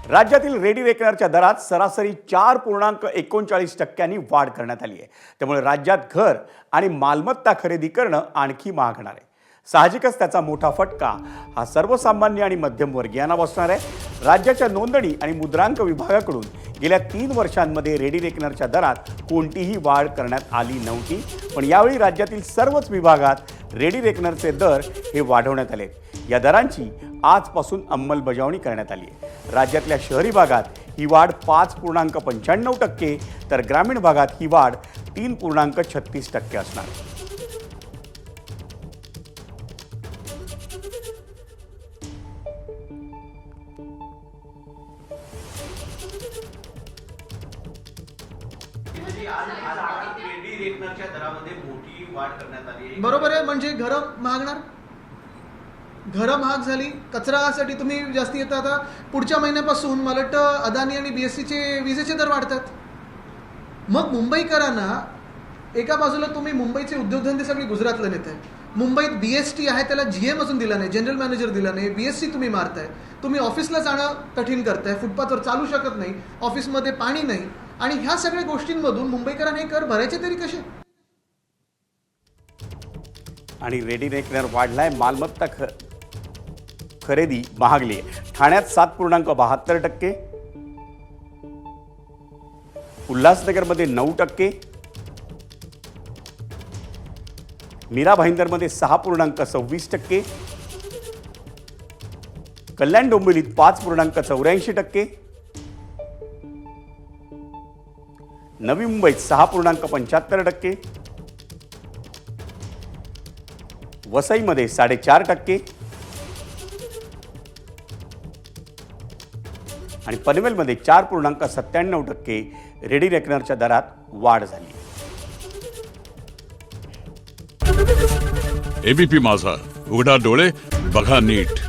राज्यातील रेडी रेकनरच्या दरात सरासरी 4.39% वाढ करण्यात आली आहे। त्यामुळे राज्यात घर आणि मालमत्ता खरेदी करणं आणखी महागणार आहे। साहजिकच त्याचा मोठा फटका हा सर्वसामान्य आणि मध्यमवर्गीयांना बसणार आहे। राज्याच्या नोंदणी आणि मुद्रांक विभागाकडून गेल्या 3 वर्षांमध्ये रेडी रेकनरच्या दरात कोणतीही वाढ करण्यात आली नव्हती, पण यावेळी राज्यातील सर्वच विभागात रेडी रेकनरचे दर हे वाढवण्यात आले। या दरांची आजपासून अंमलबजावणी करण्यात आली आहे। राज्यातल्या शहरी भागात ही वाढ 5.95% तर ग्रामीण भागात ही वाढ 3.36% असणार आहे। बरोबर आहे। म्हणजे घरं महागणार, घरं महाग झाली, कचरासाठी तुम्ही जास्ती येता। आता पुढच्या महिन्यापासून मला वाटतं अदानी आणि बीएससीचे विजेचे दर वाढतात। मग मुंबईकरांना एका बाजूला तुम्ही मुंबईचे उद्योगधंदे सगळे गुजरातला नेताय, मुंबईत बीएसटी आहे त्याला जीएम अजून दिला नाही, जनरल मॅनेजर दिला नाही, बीएससी तुम्ही मारताय, तुम्ही ऑफिसला जाणं कठीण करताय, फुटपाथवर चालू शकत नाही, ऑफिसमध्ये पाणी नाही, आणि ह्या सगळ्या गोष्टींमधून मुंबईकरांना हे कर भरायचे तरी कसे? आणि रेडी रेकनर वाढलाय, मालमत्ता खरेदी महागली आहे। ठाण्यात 7.72%, उल्हासनगरमध्ये 9%, मीरा भाईंदरमध्ये 6.26%, कल्याण डोंबिवलीत 5.84%, नवी मुंबईत 6.75%, वसईमध्ये 4.5% आणि पनवेलमध्ये 4.97% रेडी रेकनरच्या दरात वाढ झाली। एबीपी माझा, उघडा डोळे बघा नीट।